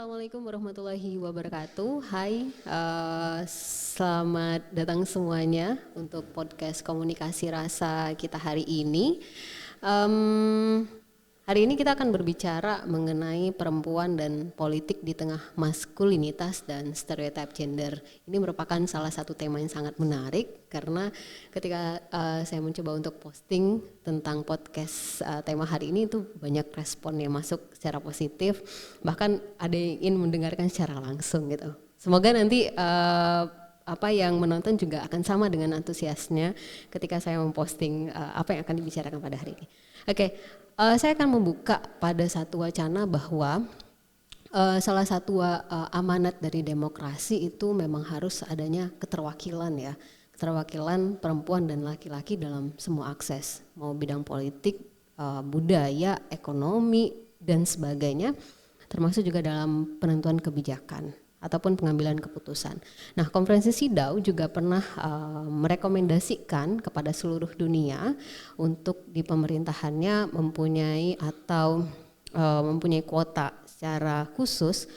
Assalamualaikum warahmatullahi wabarakatuh. Hai, selamat datang semuanya untuk podcast komunikasi rasa kita hari ini. Hari ini kita akan berbicara mengenai perempuan dan politik di tengah maskulinitas dan stereotip gender. Ini merupakan salah satu tema yang sangat menarik karena ketika saya mencoba untuk posting tentang podcast tema hari ini itu banyak respon yang masuk secara positif, bahkan ada yang ingin mendengarkan secara langsung gitu. Semoga nanti apa yang menonton juga akan sama dengan antusiasnya ketika saya memposting apa yang akan dibicarakan pada hari ini. Oke, saya akan membuka pada satu wacana bahwa salah satu amanat dari demokrasi itu memang harus adanya keterwakilan ya. Keterwakilan perempuan dan laki-laki dalam semua akses, mau bidang politik, budaya, ekonomi, dan sebagainya, termasuk juga dalam penentuan kebijakan ataupun pengambilan keputusan. Nah, konferensi CEDAW juga pernah merekomendasikan kepada seluruh dunia untuk di pemerintahannya mempunyai atau mempunyai kuota secara khusus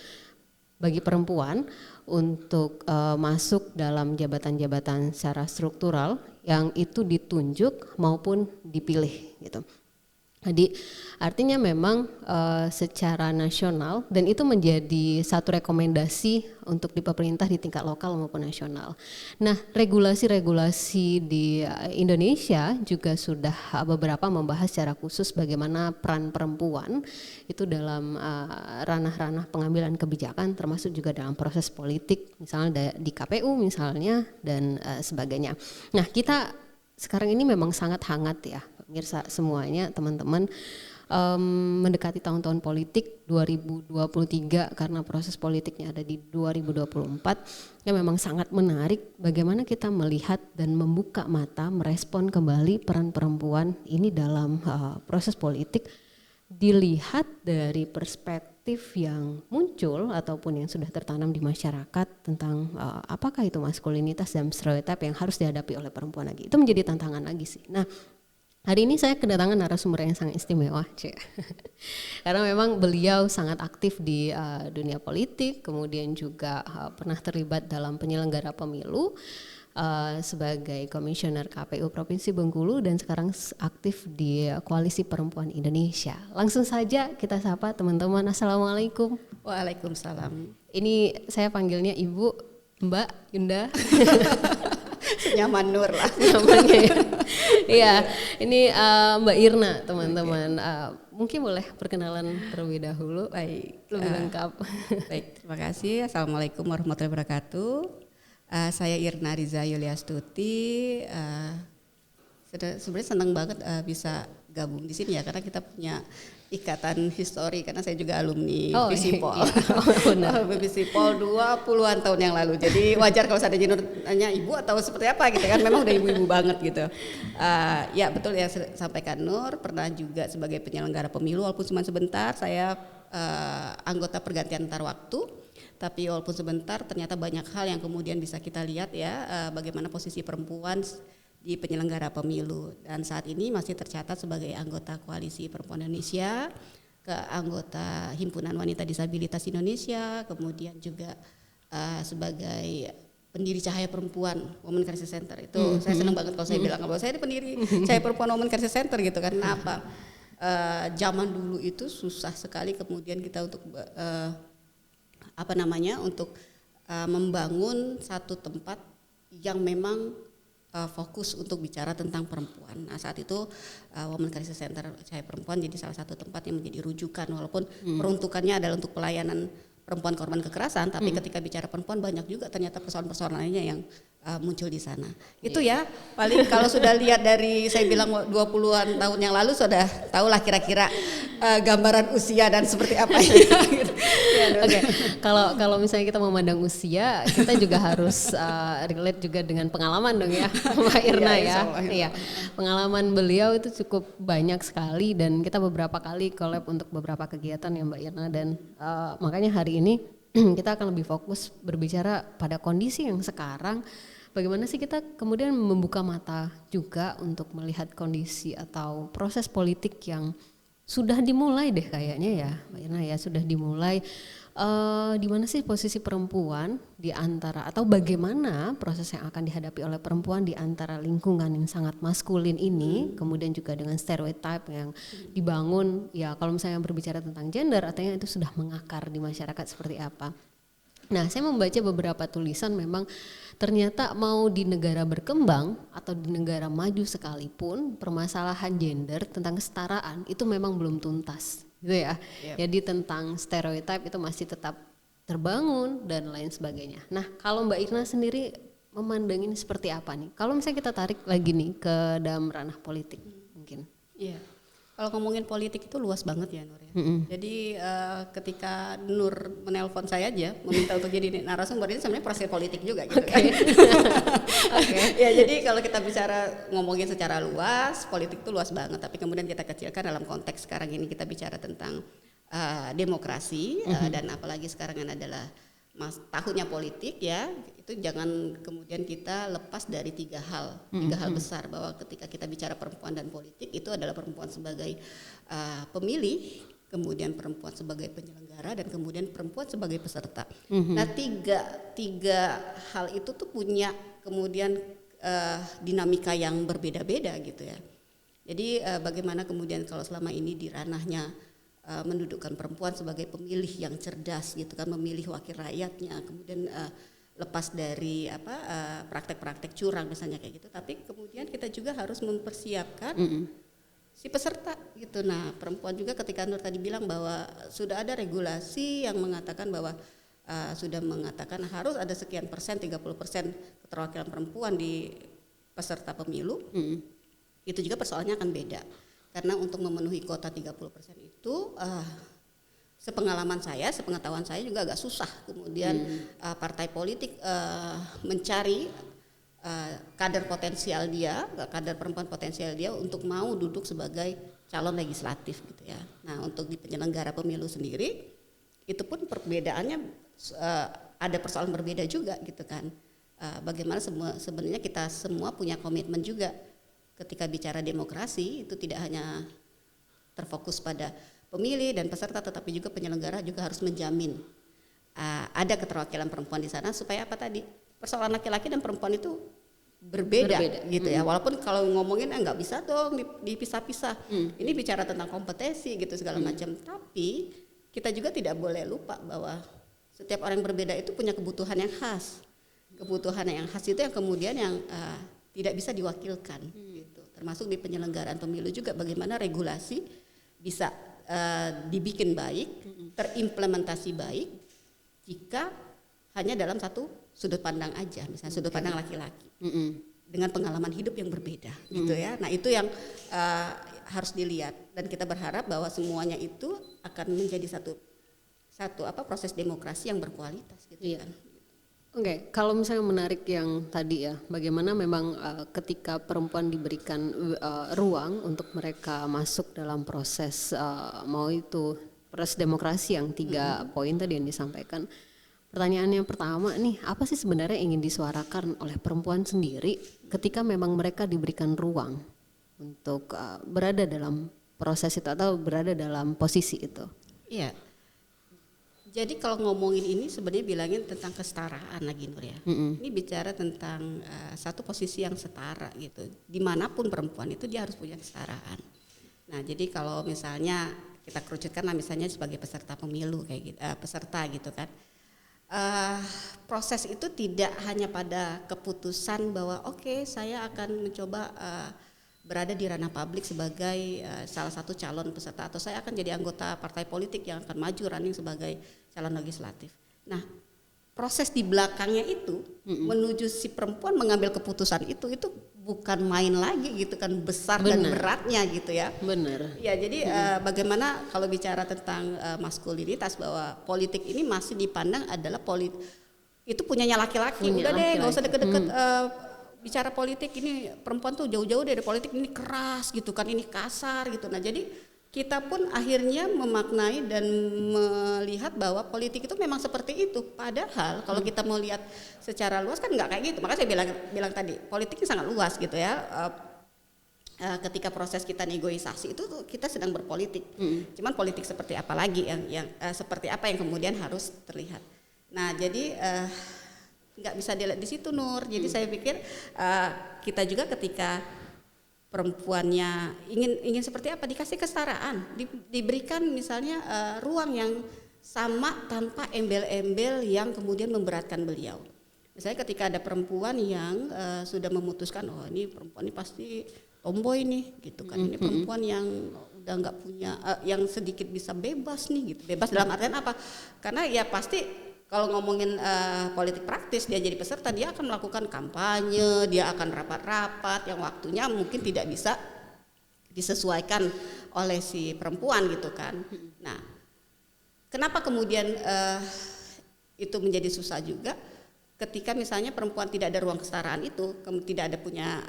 bagi perempuan untuk masuk dalam jabatan-jabatan secara struktural yang itu ditunjuk maupun dipilih gitu. Jadi artinya memang secara nasional dan itu menjadi satu rekomendasi untuk di pemerintah di tingkat lokal maupun nasional. Nah, regulasi-regulasi di Indonesia juga sudah beberapa membahas secara khusus bagaimana peran perempuan itu dalam ranah-ranah pengambilan kebijakan termasuk juga dalam proses politik misalnya di KPU misalnya dan sebagainya. Nah, kita sekarang ini memang sangat hangat ya pemirsa semuanya, teman-teman, mendekati tahun-tahun politik 2023 karena proses politiknya ada di 2024 yang memang sangat menarik bagaimana kita melihat dan membuka mata merespon kembali peran perempuan ini dalam proses politik dilihat dari perspektif yang muncul ataupun yang sudah tertanam di masyarakat tentang apakah itu maskulinitas dan stereotip yang harus dihadapi oleh perempuan lagi. Itu menjadi tantangan lagi sih. Nah, hari ini saya kedatangan narasumber yang sangat istimewa, karena memang beliau sangat aktif di dunia politik, kemudian juga pernah terlibat dalam penyelenggara pemilu sebagai komisioner KPU Provinsi Bengkulu dan sekarang aktif di Koalisi Perempuan Indonesia. Langsung saja kita sapa teman-teman. Assalamualaikum. Waalaikumsalam. Ini saya panggilnya Ibu, Mbak, Yunda. Nyaman Nur lah. Nyamannya ya. Iya, ini Mbak Irna teman-teman. Mungkin boleh perkenalan terlebih dahulu. Baik, lebih lengkap. Baik, terima kasih. Assalamualaikum warahmatullahi wabarakatuh. Saya Irna Riza Yuliastuti. Sebenarnya senang banget bisa gabung di sini ya karena kita punya ikatan histori karena saya juga alumni Visipol. Benar. Visipol 20-an tahun yang lalu. Jadi wajar kalau saya ada Nur tanya ibu atau seperti apa gitu kan. Memang udah ibu-ibu banget gitu. Ya betul ya sampaikan Nur pernah juga sebagai penyelenggara pemilu walaupun cuma sebentar. Saya anggota pergantian antar waktu. Tapi walaupun sebentar ternyata banyak hal yang kemudian bisa kita lihat ya bagaimana posisi perempuan di penyelenggara pemilu dan saat ini masih tercatat sebagai anggota Koalisi Perempuan Indonesia, anggota Himpunan Wanita Disabilitas Indonesia, kemudian juga sebagai pendiri Cahaya Perempuan Women Crisis Center. Itu saya senang banget kalau saya bilang bahwa saya ini pendiri Cahaya Perempuan Women Crisis Center gitu kan. Kenapa? Zaman dulu itu susah sekali kemudian kita untuk untuk membangun satu tempat yang memang fokus untuk bicara tentang perempuan. Nah saat itu Women Crisis Center Cahaya Perempuan jadi salah satu tempat yang menjadi rujukan walaupun peruntukannya adalah untuk pelayanan perempuan korban kekerasan, tapi ketika bicara perempuan banyak juga ternyata persoalan-persoalan lainnya yang muncul di sana. Itu ya paling kalau sudah lihat dari saya bilang 20-an tahun yang lalu sudah tahulah kira-kira gambaran usia dan seperti apa ya. Oke, kalau misalnya kita memandang usia, kita juga harus relate juga dengan pengalaman dong ya, Mbak Irna ya. Iya, pengalaman beliau itu cukup banyak sekali dan kita beberapa kali collab untuk beberapa kegiatan ya Mbak Irna dan makanya hari ini kita akan lebih fokus berbicara pada kondisi yang sekarang. Bagaimana sih kita kemudian membuka mata juga untuk melihat kondisi atau proses politik yang sudah dimulai deh kayaknya ya, Mbak Irna ya, sudah dimulai. Di mana sih posisi perempuan di antara, atau bagaimana proses yang akan dihadapi oleh perempuan di antara lingkungan yang sangat maskulin ini, kemudian juga dengan stereotip yang dibangun ya, kalau misalnya berbicara tentang gender artinya itu sudah mengakar di masyarakat seperti apa. Nah, saya membaca beberapa tulisan memang ternyata mau di negara berkembang atau di negara maju sekalipun permasalahan gender tentang kesetaraan itu memang belum tuntas gitu ya. Jadi tentang stereotip itu masih tetap terbangun dan lain sebagainya. Nah, kalau Mbak Irna sendiri memandang ini seperti apa nih? Kalau misalnya kita tarik lagi nih ke dalam ranah politik mungkin. Iya. Kalau ngomongin politik itu luas banget ya Nur ya. Jadi ketika Nur menelpon saya aja meminta untuk jadi narasumber, ini sebenarnya proses politik juga gitu kan. Ya, jadi kalau kita bicara ngomongin secara luas, politik itu luas banget. Tapi kemudian kita kecilkan dalam konteks sekarang ini kita bicara tentang demokrasi dan apalagi sekarang kan adalah tahunnya politik ya, itu jangan kemudian kita lepas dari tiga hal besar, bahwa ketika kita bicara perempuan dan politik itu adalah perempuan sebagai pemilih, kemudian perempuan sebagai penyelenggara, dan kemudian perempuan sebagai peserta. Nah tiga hal itu tuh punya kemudian dinamika yang berbeda-beda gitu ya. Jadi bagaimana kemudian kalau selama ini di ranahnya mendudukkan perempuan sebagai pemilih yang cerdas gitu kan, memilih wakil rakyatnya, kemudian lepas dari praktek-praktek curang misalnya kayak gitu, tapi kemudian kita juga harus mempersiapkan si peserta gitu. Nah, perempuan juga ketika Nur tadi bilang bahwa sudah ada regulasi yang mengatakan bahwa sudah mengatakan harus ada sekian persen, 30% keterwakilan perempuan di peserta pemilu, itu juga persoalannya akan beda. Karena untuk memenuhi kuota 30% itu sepengalaman saya, sepengetahuan saya juga agak susah. Kemudian partai politik mencari kader potensial dia, kader perempuan potensial dia untuk mau duduk sebagai calon legislatif gitu ya. Nah, untuk di penyelenggara pemilu sendiri itu pun perbedaannya ada persoalan berbeda juga gitu kan. Bagaimana sebenarnya kita semua punya komitmen juga. Ketika bicara demokrasi itu tidak hanya terfokus pada pemilih dan peserta, tetapi juga penyelenggara juga harus menjamin ada keterwakilan perempuan di sana, supaya apa tadi, persoalan laki-laki dan perempuan itu berbeda. Gitu ya. Walaupun kalau ngomongin nggak bisa dong dipisah-pisah. Ini bicara tentang kompetensi gitu segala macam. Tapi kita juga tidak boleh lupa bahwa setiap orang yang berbeda itu punya kebutuhan yang khas. Kebutuhan yang khas itu yang kemudian yang tidak bisa diwakilkan gitu. Termasuk di penyelenggaraan pemilu juga bagaimana regulasi bisa dibikin baik, terimplementasi baik jika hanya dalam satu sudut pandang aja, misalnya sudut pandang laki-laki dengan pengalaman hidup yang berbeda gitu ya. Nah, itu yang harus dilihat, dan kita berharap bahwa semuanya itu akan menjadi satu proses demokrasi yang berkualitas gitu kan. Oke, kalau misalnya menarik yang tadi ya, bagaimana memang ketika perempuan diberikan ruang untuk mereka masuk dalam proses mau itu proses demokrasi yang 3 poin tadi yang disampaikan. Pertanyaan yang pertama nih, apa sih sebenarnya ingin disuarakan oleh perempuan sendiri ketika memang mereka diberikan ruang untuk berada dalam proses itu atau berada dalam posisi itu? Iya. Jadi kalau ngomongin ini sebenarnya bilangin tentang kesetaraan lagi Nur ya. Ini bicara tentang satu posisi yang setara gitu. Dimanapun perempuan itu dia harus punya kesetaraan. Nah, jadi kalau misalnya kita kerucutkan lah misalnya sebagai peserta pemilu kayak gitu, peserta gitu kan. Proses itu tidak hanya pada keputusan bahwa oke, saya akan mencoba berada di ranah publik sebagai salah satu calon peserta, atau saya akan jadi anggota partai politik yang akan maju running sebagai calon legislatif. Nah, proses di belakangnya itu menuju si perempuan mengambil keputusan itu bukan main lagi gitu kan, besar dan beratnya gitu ya. Benar. Ya, jadi bagaimana kalau bicara tentang maskulinitas, bahwa politik ini masih dipandang adalah itu punyanya laki-laki. Udah deh, nggak usah deket-deket bicara politik, ini perempuan tuh jauh-jauh dari politik, ini keras gitu kan, ini kasar gitu. Nah, jadi kita pun akhirnya memaknai dan melihat bahwa politik itu memang seperti itu. Padahal kalau kita mau lihat secara luas kan nggak kayak gitu. Makanya saya bilang tadi, politik ini sangat luas gitu ya. ketika proses kita negosiasi itu tuh kita sedang berpolitik. Cuman politik seperti apa lagi yang seperti apa yang kemudian harus terlihat. Nah jadi nggak bisa dilihat di situ Nur. Jadi saya pikir kita juga ketika perempuannya ingin seperti apa, dikasih kesetaraan, diberikan misalnya ruang yang sama tanpa embel-embel yang kemudian memberatkan beliau. Misalnya ketika ada perempuan yang sudah memutuskan, oh ini perempuan ini pasti tomboy nih gitu kan, ini perempuan yang udah nggak punya, yang sedikit bisa bebas nih gitu. Bebas dalam artian apa? Karena ya pasti kalau ngomongin politik praktis, dia jadi peserta, dia akan melakukan kampanye, dia akan rapat-rapat yang waktunya mungkin tidak bisa disesuaikan oleh si perempuan gitu kan. Nah, kenapa kemudian itu menjadi susah juga? Ketika misalnya perempuan tidak ada ruang kesetaraan itu, tidak ada punya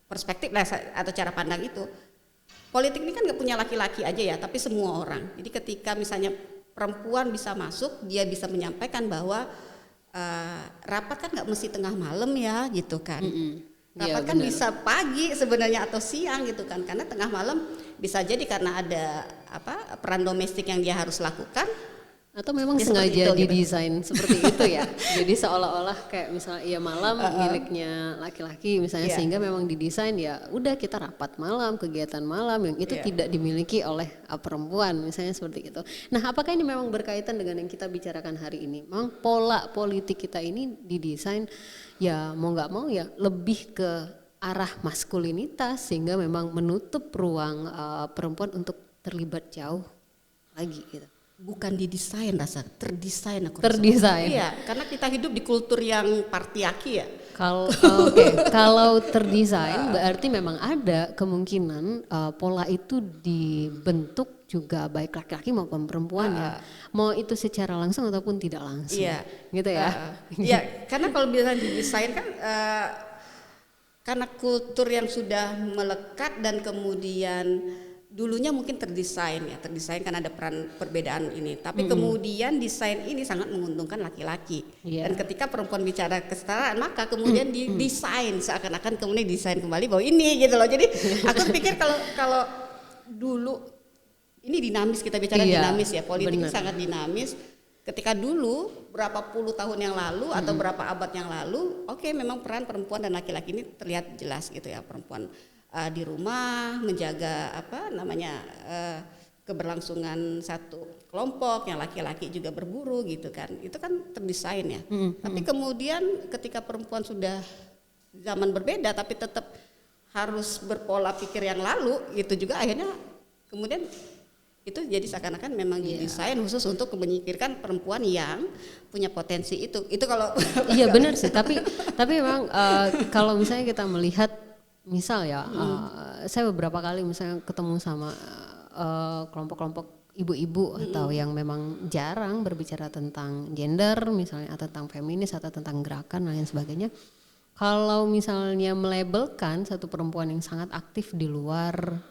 perspektif atau cara pandang itu. Politik ini kan nggak punya laki-laki aja ya, tapi semua orang. Jadi ketika misalnya perempuan bisa masuk, dia bisa menyampaikan bahwa rapat kan nggak mesti tengah malam ya, gitu kan. Rapat kan bisa pagi sebenarnya atau siang gitu kan, karena tengah malam bisa jadi karena ada peran domestik yang dia harus lakukan. Atau memang ya sengaja didesain gitu. Seperti itu ya. Jadi seolah-olah kayak misalnya ya malam miliknya laki-laki misalnya, sehingga memang didesain ya udah kita rapat malam, kegiatan malam yang itu tidak dimiliki oleh perempuan misalnya seperti itu. Nah, apakah ini memang berkaitan dengan yang kita bicarakan hari ini? Memang pola politik kita ini didesain ya mau nggak mau ya lebih ke arah maskulinitas, sehingga memang menutup ruang perempuan untuk terlibat jauh lagi gitu. Bukan didesain, terdesain aku. Terdesain. Iya, karena kita hidup di kultur yang patriarki ya. Kalau terdesain berarti memang ada kemungkinan pola itu dibentuk juga baik laki-laki maupun perempuan ya. Mau itu secara langsung ataupun tidak langsung. Iya. Gitu ya. Iya, karena kalau bilang didesain kan karena kultur yang sudah melekat dan kemudian dulunya mungkin terdesain kan ada peran perbedaan ini, tapi kemudian desain ini sangat menguntungkan laki-laki. Dan ketika perempuan bicara kesetaraan, maka kemudian didesain seakan-akan kemudian desain kembali bahwa ini gitu loh. Jadi aku pikir kalau dulu ini dinamis, kita bicara dinamis ya, politik ini sangat dinamis. Ketika dulu berapa puluh tahun yang lalu atau berapa abad yang lalu, memang peran perempuan dan laki-laki ini terlihat jelas gitu ya. Perempuan di rumah menjaga keberlangsungan satu kelompok, yang laki-laki juga berburu gitu kan, itu kan terdesain ya. Tapi kemudian ketika perempuan sudah zaman berbeda tapi tetap harus berpola pikir yang lalu, itu juga akhirnya kemudian itu jadi seakan-akan memang didesain khusus untuk menyingkirkan perempuan yang punya potensi itu kalau iya benar sih, tapi memang kalau misalnya kita melihat misal ya, saya beberapa kali misalnya ketemu sama kelompok-kelompok ibu-ibu atau yang memang jarang berbicara tentang gender misalnya, atau tentang feminis atau tentang gerakan dan lain sebagainya. Kalau misalnya melabelkan satu perempuan yang sangat aktif di luar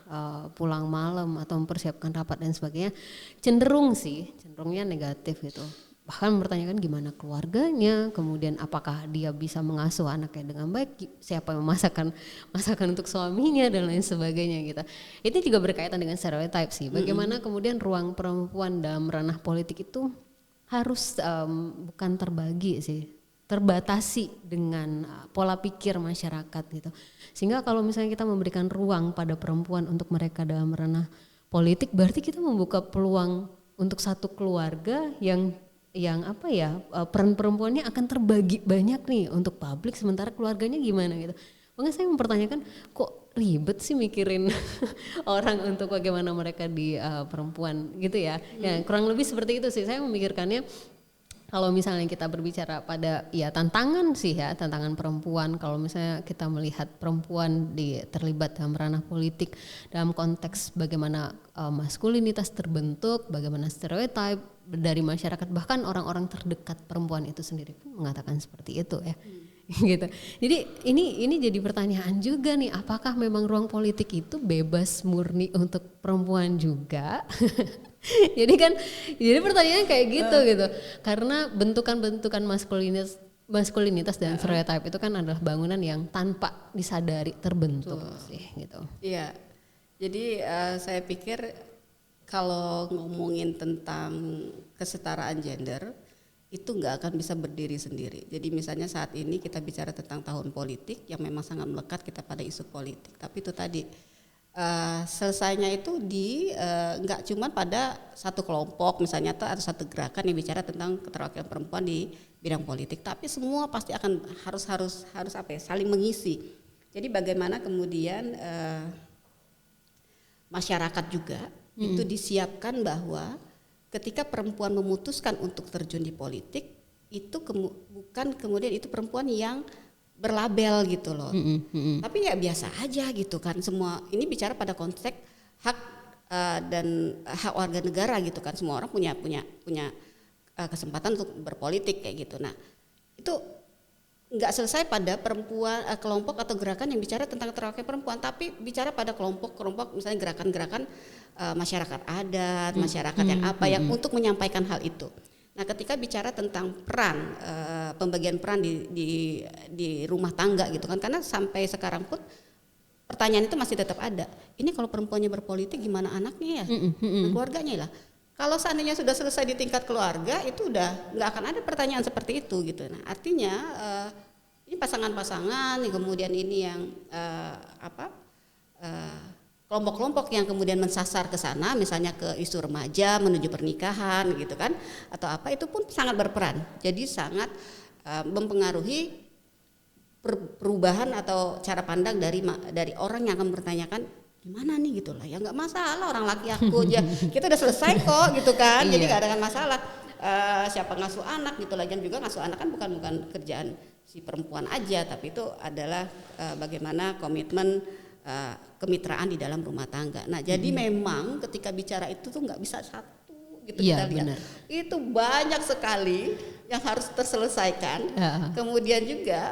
pulang malam atau mempersiapkan rapat dan sebagainya, cenderungnya negatif gitu. Bahkan mempertanyakan gimana keluarganya, kemudian apakah dia bisa mengasuh anaknya dengan baik, siapa yang masakan untuk suaminya dan lain sebagainya gitu. Itu juga berkaitan dengan stereotype sih. Bagaimana kemudian ruang perempuan dalam ranah politik itu harus bukan terbagi sih, terbatasi dengan pola pikir masyarakat gitu. Sehingga kalau misalnya kita memberikan ruang pada perempuan untuk mereka dalam ranah politik, berarti kita membuka peluang untuk satu keluarga yang peran perempuannya akan terbagi banyak nih untuk publik, sementara keluarganya gimana gitu. Makanya saya mempertanyakan kok ribet sih mikirin orang untuk bagaimana mereka di perempuan gitu ya. Ya kurang lebih seperti itu sih saya memikirkannya. Kalau misalnya kita berbicara pada tantangan perempuan, kalau misalnya kita melihat perempuan terlibat dalam ranah politik dalam konteks bagaimana maskulinitas terbentuk, bagaimana stereotip dari masyarakat, bahkan orang-orang terdekat perempuan itu sendiri pun mengatakan seperti itu ya. Gitu. Jadi ini jadi pertanyaan juga nih, apakah memang ruang politik itu bebas murni untuk perempuan juga? Jadi pertanyaannya kayak gitu. Karena bentukan-bentukan maskulinitas dan stereotip itu kan adalah bangunan yang tanpa disadari terbentuk sih gitu. Iya, jadi saya pikir kalau ngomongin tentang kesetaraan gender itu nggak akan bisa berdiri sendiri. Jadi misalnya saat ini kita bicara tentang tahun politik yang memang sangat melekat kita pada isu politik. Tapi itu tadi selesainya itu di nggak cuma pada satu kelompok misalnya atau satu gerakan yang bicara tentang keterwakilan perempuan di bidang politik, tapi semua pasti akan harus apa ya, saling mengisi. Jadi bagaimana kemudian masyarakat juga itu disiapkan bahwa ketika perempuan memutuskan untuk terjun di politik itu bukan kemudian itu perempuan yang berlabel gitu loh. Tapi ya biasa aja gitu kan, semua ini bicara pada konteks hak dan hak warga negara gitu kan, semua orang punya kesempatan untuk berpolitik kayak gitu. Nah itu nggak selesai pada perempuan kelompok atau gerakan yang bicara tentang keterwakilan perempuan, tapi bicara pada kelompok misalnya gerakan-gerakan masyarakat adat, masyarakat yang apa yang untuk menyampaikan hal itu. Nah ketika bicara tentang peran pembagian peran di rumah tangga gitu kan, karena sampai sekarang pun pertanyaan itu masih tetap ada. Ini kalau perempuannya berpolitik gimana anaknya ya, keluarganya lah. Kalau seandainya sudah selesai di tingkat keluarga itu udah nggak akan ada pertanyaan seperti itu gitu. Nah artinya ini pasangan-pasangan kemudian ini yang kelompok-kelompok yang kemudian mensasar ke sana, misalnya ke isu remaja menuju pernikahan gitu kan, atau apa, itu pun sangat berperan. Jadi sangat mempengaruhi perubahan atau cara pandang dari orang yang akan bertanyakan gimana nih gitu lah, ya nggak masalah orang laki aku aja, kita udah selesai kok gitu kan, jadi nggak ada masalah siapa ngasuh anak gitu lah, dan juga ngasuh anak kan bukan kerjaan si perempuan aja, tapi itu adalah bagaimana komitmen kemitraan di dalam rumah tangga. Nah jadi memang ketika bicara itu tuh nggak bisa satu gitu kita lihat, bener. Itu banyak sekali yang harus terselesaikan. Kemudian juga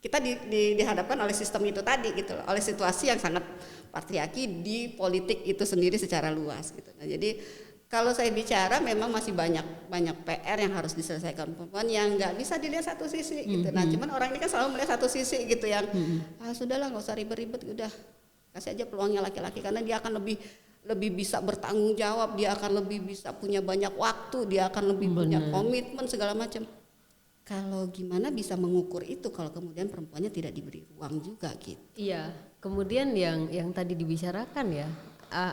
kita dihadapkan oleh sistem itu tadi gitu loh, oleh situasi yang sangat patriarki di politik itu sendiri secara luas gitu. Nah, jadi kalau saya bicara memang masih banyak PR yang harus diselesaikan perempuan yang nggak bisa dilihat satu sisi gitu. Nah, cuman orang ini kan selalu melihat satu sisi gitu yang sudahlah nggak usah ribet-ribet, udah kasih aja peluangnya laki-laki karena dia akan lebih bisa bertanggung jawab, dia akan lebih bisa punya banyak waktu, dia akan lebih punya komitmen segala macam. Kalau gimana bisa mengukur itu kalau kemudian perempuannya tidak diberi ruang juga gitu. Iya, kemudian yang tadi dibicarakan ya,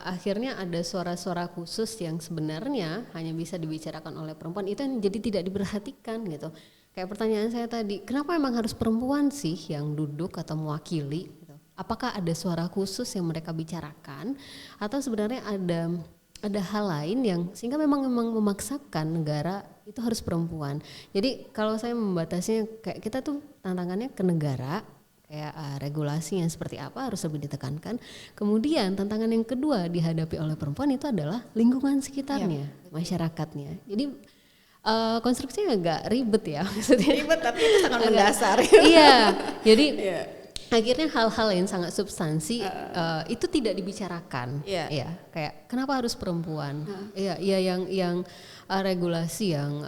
akhirnya ada suara-suara khusus yang sebenarnya hanya bisa dibicarakan oleh perempuan, itu yang jadi tidak diperhatikan gitu. Kayak pertanyaan saya tadi, kenapa emang harus perempuan sih yang duduk atau mewakili gitu? Apakah ada suara khusus yang mereka bicarakan atau sebenarnya ada hal lain yang sehingga memang memaksakan negara itu harus perempuan. Jadi kalau saya membatasinya kayak kita tuh tantangannya ke negara, kayak regulasi yang seperti apa harus lebih ditekankan. Kemudian tantangan yang kedua dihadapi oleh perempuan itu adalah lingkungan sekitarnya, masyarakatnya. Jadi konstruksinya agak ribet ya maksudnya. Ribet tapi itu sangat mendasar. Iya, jadi akhirnya hal-hal yang sangat substansi itu tidak dibicarakan. Ya, kayak kenapa harus perempuan? Iya, yang regulasi yang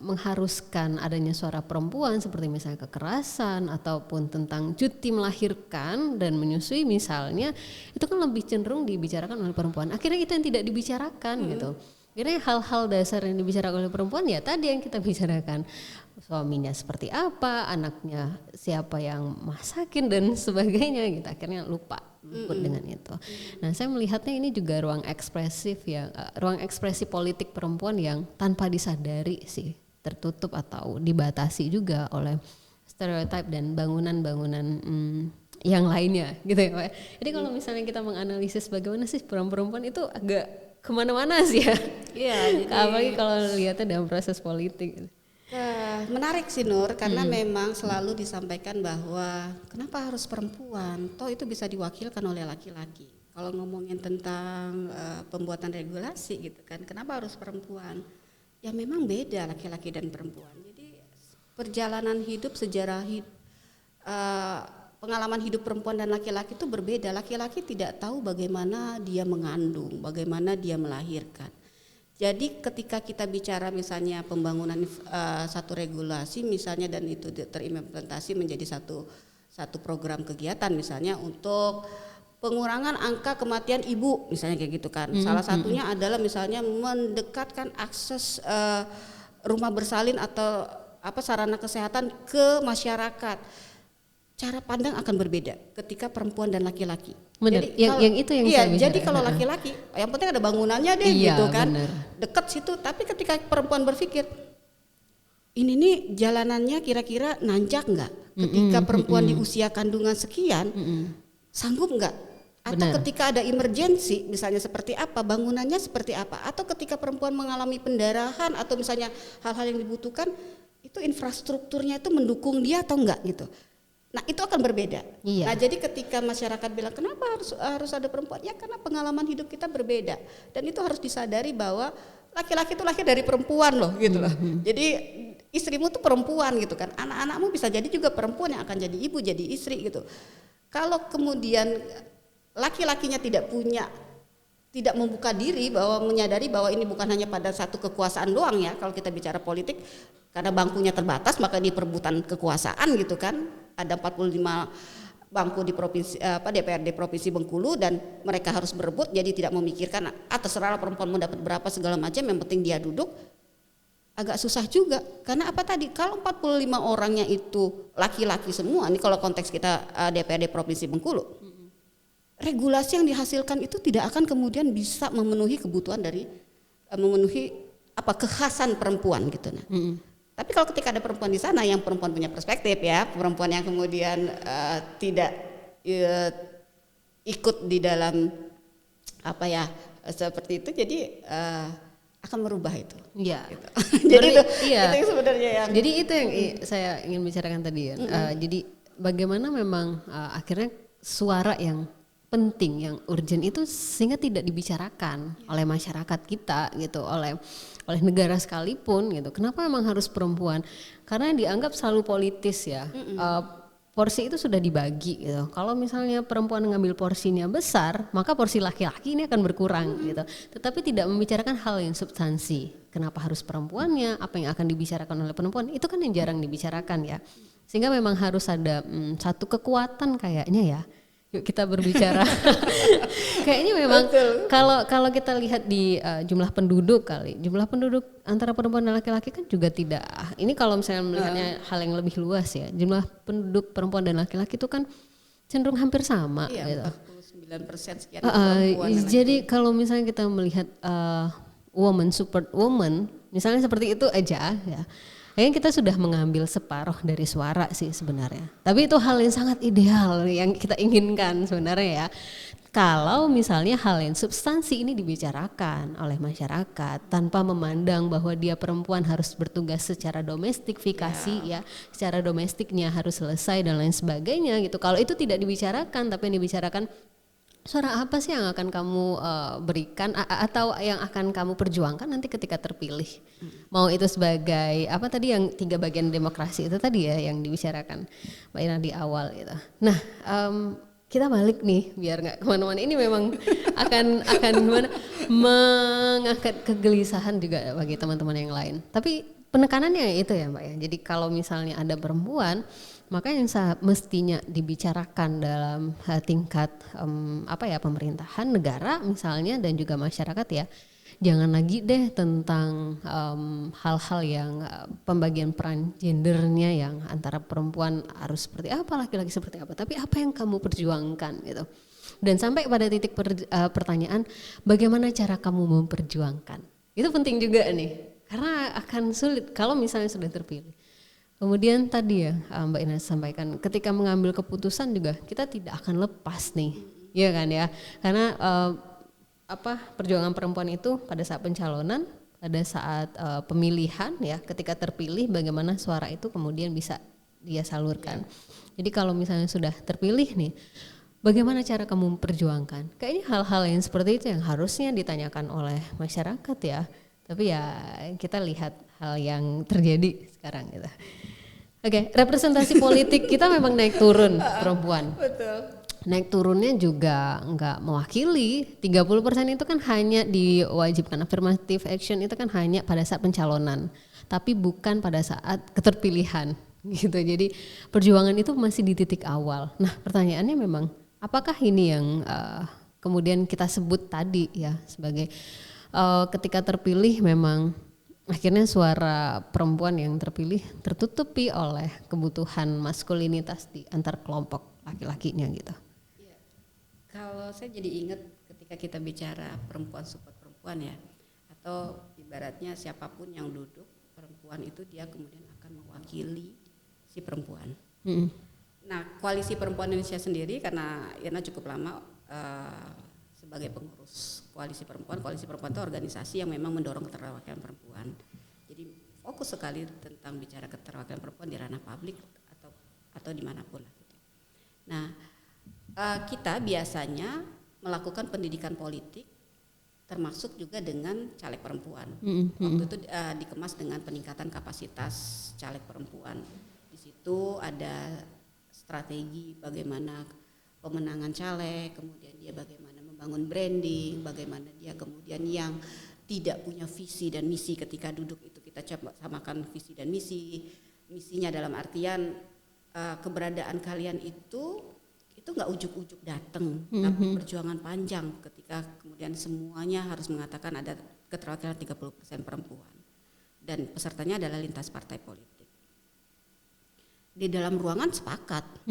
mengharuskan adanya suara perempuan seperti misalnya kekerasan ataupun tentang cuti melahirkan dan menyusui misalnya, itu kan lebih cenderung dibicarakan oleh perempuan. Akhirnya itu yang tidak dibicarakan gitu. Akhirnya hal-hal dasar yang dibicarakan oleh perempuan ya tadi yang kita bicarakan, suaminya seperti apa, anaknya siapa yang masakin dan sebagainya gitu. Akhirnya luput dengan itu. Nah, saya melihatnya ini juga ruang ekspresif ya, ruang ekspresi politik perempuan yang tanpa disadari sih tertutup atau dibatasi juga oleh stereotip dan bangunan-bangunan yang lainnya gitu ya Pak. Jadi kalau misalnya kita menganalisis bagaimana sih perempuan itu agak kemana-mana sih ya. Iya. Apalagi kalau lihatnya dalam proses politik. Menarik sih Nur, karena memang selalu disampaikan bahwa kenapa harus perempuan, toh itu bisa diwakilkan oleh laki-laki. Kalau ngomongin tentang pembuatan regulasi gitu kan, kenapa harus perempuan? Ya memang beda laki-laki dan perempuan. Jadi perjalanan hidup, sejarah pengalaman hidup perempuan dan laki-laki itu berbeda. Laki-laki tidak tahu bagaimana dia mengandung, bagaimana dia melahirkan. Jadi ketika kita bicara misalnya pembangunan satu regulasi misalnya dan itu terimplementasi menjadi satu program kegiatan misalnya untuk pengurangan angka kematian ibu misalnya kayak gitu kan. Salah satunya adalah misalnya mendekatkan akses rumah bersalin atau sarana kesehatan ke masyarakat. Cara pandang akan berbeda ketika perempuan dan laki-laki. Benar. Yang itu yang saya bicara. Jadi kalau laki-laki, yang penting ada bangunannya deh gitu kan, dekat situ. Tapi ketika perempuan berpikir, ini nih jalanannya kira-kira nanjak nggak? Ketika perempuan di usia kandungan sekian, sanggup nggak? Atau ketika ada emergensi, misalnya seperti apa, bangunannya seperti apa? Atau ketika perempuan mengalami pendarahan atau misalnya hal-hal yang dibutuhkan, itu infrastrukturnya itu mendukung dia atau enggak gitu. Nah itu akan berbeda. Iya. Nah jadi ketika masyarakat bilang kenapa harus ada perempuan? Ya karena pengalaman hidup kita berbeda dan itu harus disadari bahwa laki-laki itu lahir dari perempuan loh gitu loh. Jadi istrimu tuh perempuan gitu kan. Anak-anakmu bisa jadi juga perempuan yang akan jadi ibu, jadi istri gitu. Kalau kemudian laki-lakinya tidak membuka diri bahwa menyadari bahwa ini bukan hanya pada satu kekuasaan doang ya. Kalau kita bicara politik karena bangkunya terbatas maka di perebutan kekuasaan gitu kan. Ada 45 bangku di provinsi DPRD Provinsi Bengkulu dan mereka harus berebut jadi tidak memikirkan terserah perempuan mau dapat berapa segala macam yang penting dia duduk. Agak susah juga karena apa tadi kalau 45 orangnya itu laki-laki semua ini kalau konteks kita DPRD Provinsi Bengkulu. Regulasi yang dihasilkan itu tidak akan kemudian bisa memenuhi kebutuhan dari memenuhi kekhasan perempuan gitu nah. Tapi kalau ketika ada perempuan di sana yang perempuan punya perspektif ya, perempuan yang kemudian tidak ikut di dalam seperti itu, jadi akan merubah itu. Iya. Gitu. Jadi itu yang sebenarnya yang. Jadi itu yang saya ingin bicarakan tadi ya. Jadi bagaimana memang akhirnya suara yang penting, yang urgent itu sehingga tidak dibicarakan oleh masyarakat kita gitu, oleh negara sekalipun gitu. Kenapa memang harus perempuan? Karena dianggap selalu politis ya. Porsi itu sudah dibagi gitu. Kalau misalnya perempuan mengambil porsinya besar, maka porsi laki-laki ini akan berkurang gitu. Tetapi tidak membicarakan hal yang substansi. Kenapa harus perempuannya? Apa yang akan dibicarakan oleh perempuan? Itu kan yang jarang dibicarakan ya. Sehingga memang harus ada satu kekuatan kayaknya ya. Yuk kita berbicara. Kayaknya memang kalau kita lihat di jumlah penduduk jumlah penduduk antara perempuan dan laki-laki kan juga tidak. Ini kalau misalnya melihatnya hal yang lebih luas ya, jumlah penduduk perempuan dan laki-laki itu kan cenderung hampir sama. Iya, gitu. 49% sekian perempuan. Jadi kalau misalnya kita melihat woman support woman, misalnya seperti itu aja ya. Kayaknya kita sudah mengambil separuh dari suara sih sebenarnya. Tapi itu hal yang sangat ideal yang kita inginkan sebenarnya ya. Kalau misalnya hal yang substansi ini dibicarakan oleh masyarakat tanpa memandang bahwa dia perempuan harus bertugas secara domestifikasi ya, secara domestiknya harus selesai dan lain sebagainya gitu. Kalau itu tidak dibicarakan tapi yang dibicarakan suara apa sih yang akan kamu berikan atau yang akan kamu perjuangkan nanti ketika terpilih? Mau itu sebagai apa tadi yang 3 bagian demokrasi itu tadi ya yang dibicarakan Mbak Ina di awal gitu. Nah kita balik nih biar nggak kemana-mana. Ini memang akan mengangkat kegelisahan juga bagi teman-teman yang lain. Tapi penekanannya itu ya Mbak ya. Jadi kalau misalnya ada perempuan maka yang mestinya dibicarakan dalam tingkat pemerintahan negara misalnya dan juga masyarakat ya, jangan lagi deh tentang hal-hal yang pembagian peran gendernya yang antara perempuan harus seperti apa, laki-laki seperti apa, tapi apa yang kamu perjuangkan gitu. Dan sampai pada titik pertanyaan bagaimana cara kamu memperjuangkan, itu penting juga nih karena akan sulit kalau misalnya sudah terpilih. Kemudian tadi ya Mbak Ina sampaikan ketika mengambil keputusan juga kita tidak akan lepas nih, ya kan ya, karena perjuangan perempuan itu pada saat pencalonan, pada saat pemilihan ya, ketika terpilih bagaimana suara itu kemudian bisa dia salurkan. Jadi kalau misalnya sudah terpilih nih, bagaimana cara kamu memperjuangkan? Kayaknya hal-hal yang seperti itu yang harusnya ditanyakan oleh masyarakat ya. Tapi ya kita lihat hal yang terjadi sekarang gitu. Oke, representasi politik kita memang naik turun perempuan. Betul. naik turunnya juga nggak mewakili. 30% itu kan hanya diwajibkan, affirmative action itu kan hanya pada saat pencalonan, tapi bukan pada saat keterpilihan gitu. Jadi perjuangan itu masih di titik awal. Nah pertanyaannya memang apakah ini yang kemudian kita sebut tadi ya sebagai ketika terpilih memang akhirnya suara perempuan yang terpilih tertutupi oleh kebutuhan maskulinitas di antar kelompok laki-lakinya gitu. Ya, kalau saya jadi ingat ketika kita bicara perempuan support perempuan ya, atau ibaratnya siapapun yang duduk perempuan itu dia kemudian akan mewakili si perempuan. Nah, Koalisi Perempuan Indonesia sendiri karena Irna cukup lama sebagai pengurus Koalisi Perempuan itu organisasi yang memang mendorong keterwakilan perempuan. Jadi fokus sekali tentang bicara keterwakilan perempuan di ranah publik atau dimanapun lah. Gitu. Nah, kita biasanya melakukan pendidikan politik, termasuk juga dengan caleg perempuan. Waktu itu dikemas dengan peningkatan kapasitas caleg perempuan. Di situ ada strategi bagaimana pemenangan caleg, kemudian dia bagaimana membangun branding, bagaimana dia kemudian yang tidak punya visi dan misi ketika duduk itu kita coba samakan visi dan misi. Misinya dalam artian keberadaan kalian itu nggak ujuk-ujuk datang, tapi perjuangan panjang ketika kemudian semuanya harus mengatakan ada keterwakilan 30% perempuan dan pesertanya adalah lintas partai politik. Di dalam ruangan sepakat,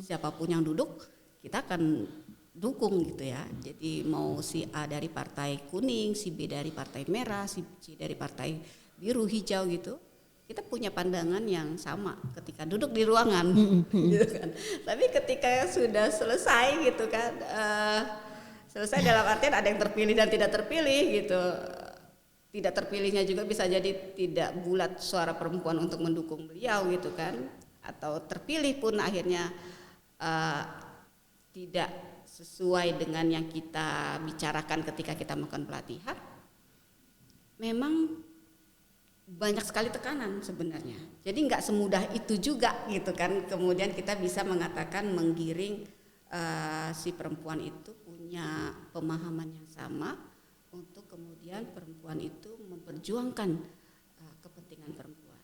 siapapun yang duduk kita akan dukung gitu ya. Jadi mau si A dari partai kuning, si B dari partai merah, si C dari partai biru, hijau gitu. Kita punya pandangan yang sama ketika duduk di ruangan, gitu kan. Tapi ketika sudah selesai gitu kan, selesai dalam artian ada yang terpilih dan tidak terpilih gitu. Tidak terpilihnya juga bisa jadi tidak bulat suara perempuan untuk mendukung beliau gitu kan. Atau terpilih pun akhirnya tidak sesuai dengan yang kita bicarakan ketika kita melakukan pelatihan. Memang banyak sekali tekanan sebenarnya. Jadi nggak semudah itu juga gitu kan. Kemudian kita bisa mengatakan menggiring si perempuan itu punya pemahaman yang sama untuk kemudian perempuan itu memperjuangkan kepentingan perempuan.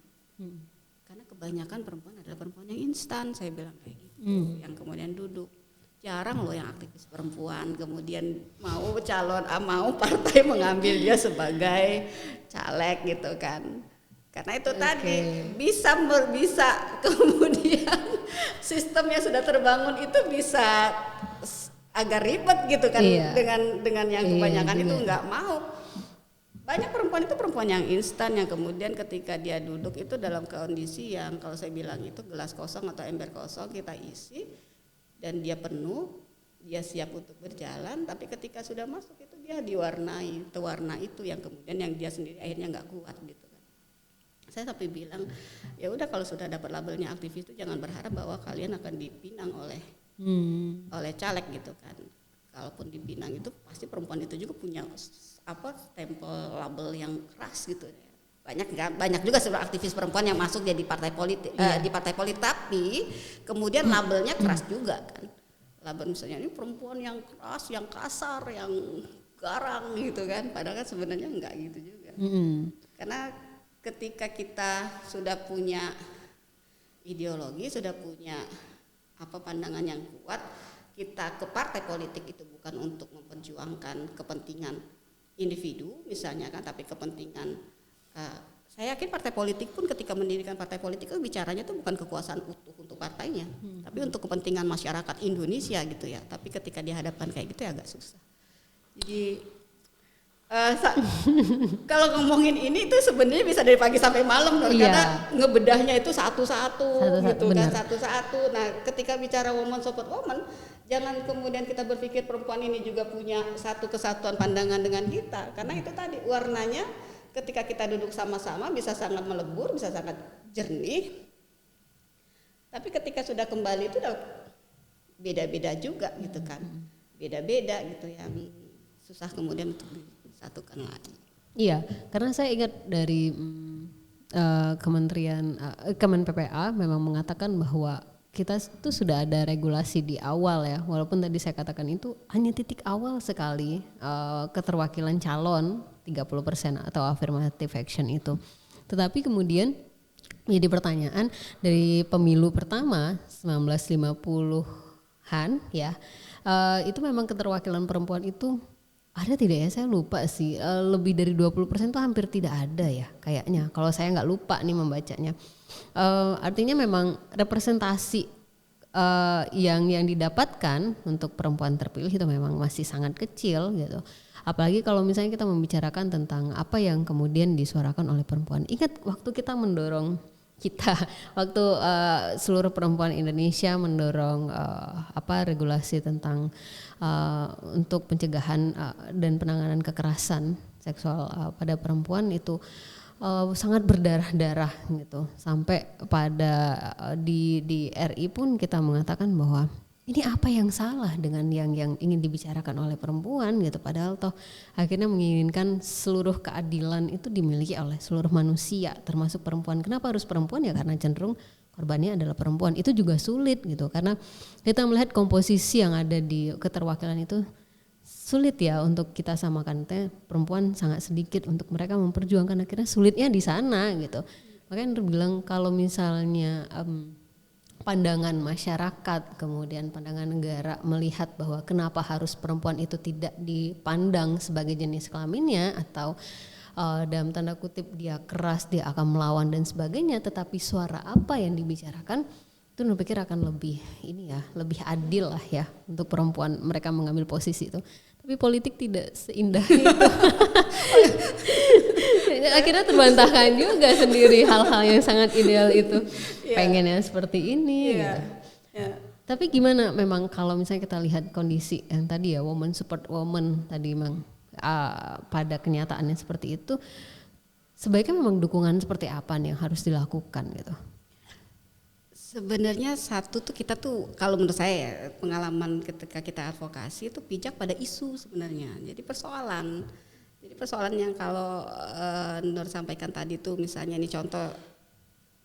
Karena kebanyakan perempuan adalah perempuan yang instan, saya bilang kayak gitu, yang kemudian duduk. Jarang loh yang aktivis perempuan kemudian mau calon mau partai mengambil dia sebagai caleg gitu kan. Karena itu tadi bisa kemudian sistem yang sudah terbangun itu bisa agak ribet gitu kan. Dengan yang kebanyakan itu nggak mau. Banyak perempuan itu perempuan yang instan yang kemudian ketika dia duduk itu dalam kondisi yang kalau saya bilang itu gelas kosong atau ember kosong kita isi dan dia penuh, dia siap untuk berjalan, tapi ketika sudah masuk itu dia diwarnai, warna itu yang kemudian yang dia sendiri akhirnya nggak kuat gitu kan. Saya sampai bilang, ya udah kalau sudah dapat labelnya aktivis itu jangan berharap bahwa kalian akan dipinang oleh caleg gitu kan. Kalaupun dipinang itu pasti perempuan itu juga punya stempel label yang keras gitu ya. Banyak juga sebenarnya aktivis perempuan yang masuk jadi partai politik di partai politik tapi kemudian labelnya keras juga kan. Label misalnya ini perempuan yang keras, yang kasar, yang garang gitu kan. Padahal kan sebenarnya enggak gitu juga. Karena ketika kita sudah punya ideologi, sudah punya pandangan yang kuat, kita ke partai politik itu bukan untuk memperjuangkan kepentingan individu misalnya kan, tapi kepentingan saya yakin partai politik pun ketika mendirikan partai politik itu bicaranya itu bukan kekuasaan utuh untuk partainya, tapi untuk kepentingan masyarakat Indonesia gitu ya. Tapi ketika dihadapkan kayak gitu ya agak susah. Jadi kalau ngomongin ini itu sebenarnya bisa dari pagi sampai malam karena ngebedahnya itu satu-satu gitu kan, satu-satu. Nah, ketika bicara woman support woman, jangan kemudian kita berpikir perempuan ini juga punya satu kesatuan pandangan dengan kita, karena itu tadi warnanya ketika kita duduk sama-sama bisa sangat melebur, bisa sangat jernih. Tapi ketika sudah kembali itu udah beda-beda juga gitu kan. Beda-beda gitu yang susah kemudian untuk disatukan lagi. Iya, karena saya ingat dari Kementerian Kemen PPA memang mengatakan bahwa kita tuh sudah ada regulasi di awal ya, walaupun tadi saya katakan itu hanya titik awal sekali keterwakilan calon 30% atau affirmative action itu. Tetapi kemudian jadi pertanyaan dari pemilu pertama 1950-an ya, itu memang keterwakilan perempuan itu ada tidak ya, saya lupa sih, lebih dari 20% itu hampir tidak ada ya kayaknya, kalau saya nggak lupa nih membacanya. Artinya memang representasi yang didapatkan untuk perempuan terpilih itu memang masih sangat kecil gitu. Apalagi kalau misalnya kita membicarakan tentang apa yang kemudian disuarakan oleh perempuan. Ingat waktu kita mendorong waktu seluruh perempuan Indonesia mendorong regulasi tentang untuk pencegahan dan penanganan kekerasan seksual pada perempuan itu sangat berdarah-darah gitu, sampai pada di RI pun kita mengatakan bahwa ini apa yang salah dengan yang ingin dibicarakan oleh perempuan gitu, padahal toh akhirnya menginginkan seluruh keadilan itu dimiliki oleh seluruh manusia termasuk perempuan. Kenapa harus perempuan? Ya karena cenderung korbannya adalah perempuan. Itu juga sulit gitu, karena kita melihat komposisi yang ada di keterwakilan itu sulit ya untuk kita samakan. Perempuan sangat sedikit untuk mereka memperjuangkan, akhirnya sulitnya di sana gitu. Makanya terbilang kalau misalnya pandangan masyarakat kemudian pandangan negara melihat bahwa kenapa harus perempuan itu tidak dipandang sebagai jenis kelaminnya atau dalam tanda kutip dia keras, dia akan melawan dan sebagainya, tetapi suara apa yang dibicarakan itu saya pikir akan lebih adil lah ya untuk perempuan mereka mengambil posisi itu. Tapi politik tidak seindah itu. Akhirnya terbantahkan juga sendiri hal-hal yang sangat ideal itu. Pengennya seperti ini gitu. Tapi gimana memang kalau misalnya kita lihat kondisi yang tadi ya, woman support woman tadi memang pada kenyataannya seperti itu, sebaiknya memang dukungan seperti apa nih yang harus dilakukan gitu? Sebenarnya satu tuh kita tuh kalau menurut saya ya, pengalaman ketika kita advokasi itu pijak pada isu sebenarnya. Jadi persoalan yang kalau Nur sampaikan tadi tuh misalnya ini contoh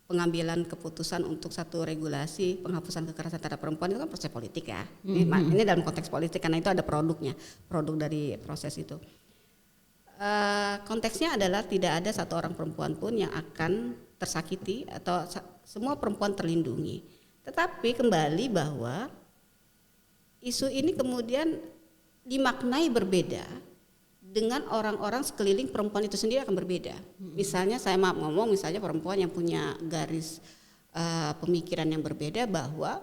pengambilan keputusan untuk satu regulasi penghapusan kekerasan terhadap perempuan itu kan proses politik ya. Ini dalam konteks politik karena itu ada produk dari proses itu. Konteksnya adalah tidak ada satu orang perempuan pun yang akan tersakiti atau semua perempuan terlindungi. Tetapi kembali bahwa isu ini kemudian dimaknai berbeda dengan orang-orang sekeliling perempuan itu sendiri akan berbeda. Misalnya saya ngomong misalnya perempuan yang punya garis pemikiran yang berbeda bahwa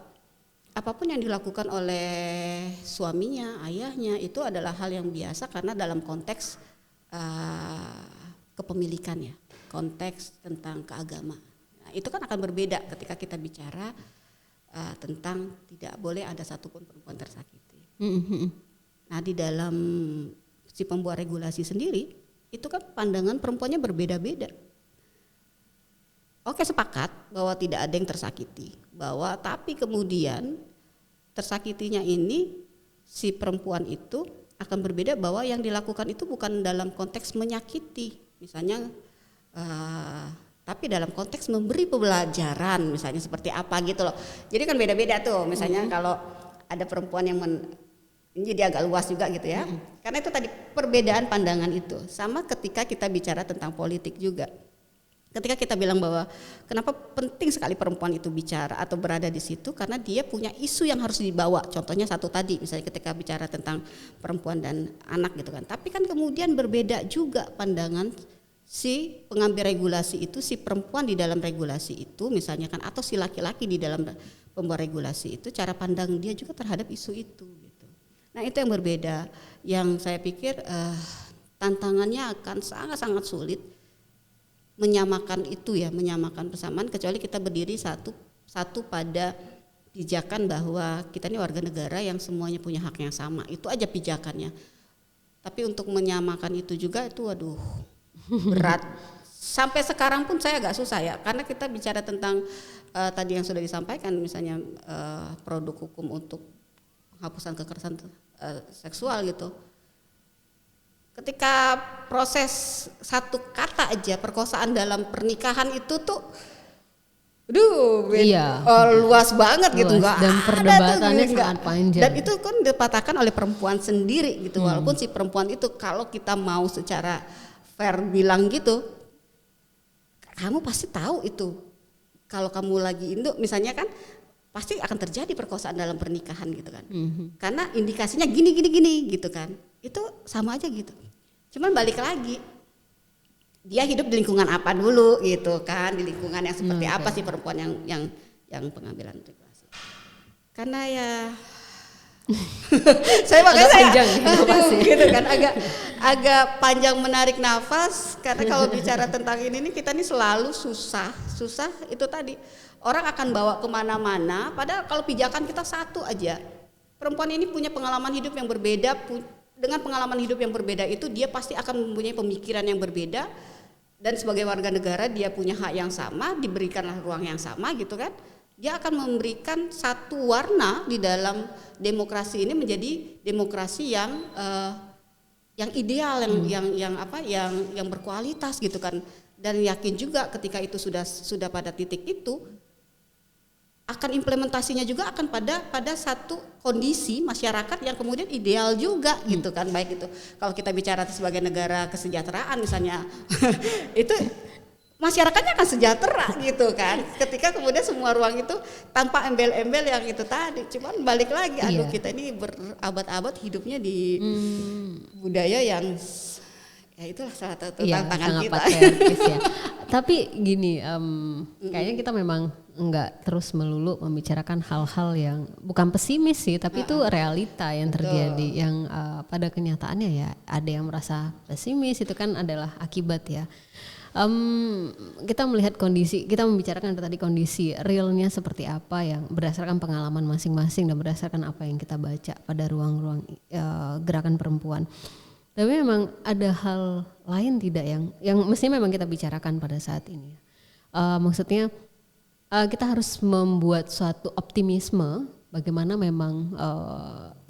apapun yang dilakukan oleh suaminya, ayahnya itu adalah hal yang biasa karena dalam konteks kepemilikannya, konteks tentang keagamaan. Nah, itu kan akan berbeda ketika kita bicara tentang tidak boleh ada satupun perempuan tersakiti. Nah, di dalam si pembuat regulasi sendiri itu kan pandangan perempuannya berbeda-beda. Oke, sepakat bahwa tidak ada yang tersakiti, bahwa tapi kemudian tersakitinya ini si perempuan itu akan berbeda, bahwa yang dilakukan itu bukan dalam konteks menyakiti misalnya, tapi dalam konteks memberi pembelajaran misalnya seperti apa gitu loh. Jadi kan beda-beda tuh misalnya kalau ada perempuan yang ini jadi agak luas juga gitu ya, karena itu tadi perbedaan pandangan itu. Sama ketika kita bicara tentang politik juga, ketika kita bilang bahwa kenapa penting sekali perempuan itu bicara atau berada di situ, karena dia punya isu yang harus dibawa. Contohnya satu tadi misalnya ketika bicara tentang perempuan dan anak gitu kan. Tapi kan kemudian berbeda juga pandangan si pengambil regulasi itu, si perempuan di dalam regulasi itu misalnya kan, atau si laki-laki di dalam pembuat regulasi itu, cara pandang dia juga terhadap isu itu gitu. Nah, itu yang berbeda, yang saya pikir tantangannya akan sangat-sangat sulit menyamakan itu ya, menyamakan persamaan, kecuali kita berdiri satu pada pijakan bahwa kita ini warga negara yang semuanya punya hak yang sama. Itu aja pijakannya. Tapi untuk menyamakan itu juga itu waduh berat. Sampai sekarang pun saya agak susah ya, karena kita bicara tentang tadi yang sudah disampaikan misalnya produk hukum untuk penghapusan kekerasan seksual gitu. Ketika proses satu kata aja perkosaan dalam pernikahan itu tuh Iya. Luas banget gitu, Luas, nggak dan ada perdebatannya tuh, sangat panjang. Dan itu kan dipatahkan oleh perempuan sendiri gitu, walaupun si perempuan itu kalau kita mau secara fair bilang gitu, kamu pasti tahu itu kalau kamu lagi induk misalnya kan pasti akan terjadi perkosaan dalam pernikahan gitu kan, karena indikasinya gini gitu kan, itu sama aja gitu. Cuman balik lagi, dia hidup di lingkungan apa dulu gitu kan, di lingkungan yang seperti apa sih perempuan yang pengambilan privasi. Karena ya saya makanya panjang, gitu kan, agak panjang menarik nafas karena kalau bicara tentang ini nih kita nih selalu susah itu tadi, orang akan bawa kemana-mana padahal kalau pijakan kita satu aja. Perempuan ini punya pengalaman hidup yang berbeda, dengan pengalaman hidup yang berbeda itu dia pasti akan mempunyai pemikiran yang berbeda, dan sebagai warga negara dia punya hak yang sama, diberikanlah ruang yang sama gitu kan. Dia akan memberikan satu warna di dalam demokrasi ini menjadi demokrasi yang ideal, yang berkualitas gitu kan. Dan yakin juga ketika itu sudah pada titik itu, akan implementasinya juga akan pada satu kondisi masyarakat yang kemudian ideal juga gitu kan. Baik itu kalau kita bicara sebagai negara kesejahteraan misalnya itu masyarakatnya akan sejahtera gitu kan, ketika kemudian semua ruang itu tanpa embel-embel yang itu tadi. Cuman balik lagi, kita ini berabad-abad hidupnya di budaya yang ya itulah salah satu tantangan kita. Ya. Tapi gini, kayaknya kita memang enggak terus melulu membicarakan hal-hal yang bukan pesimis sih, tapi itu realita yang terjadi. Yang pada kenyataannya ya ada yang merasa pesimis, itu kan adalah akibat ya. Kita melihat kondisi, kita membicarakan tadi kondisi realnya seperti apa yang berdasarkan pengalaman masing-masing dan berdasarkan apa yang kita baca pada ruang-ruang gerakan perempuan. Tapi memang ada hal lain tidak yang mestinya memang kita bicarakan pada saat ini. Maksudnya kita harus membuat suatu optimisme bagaimana memang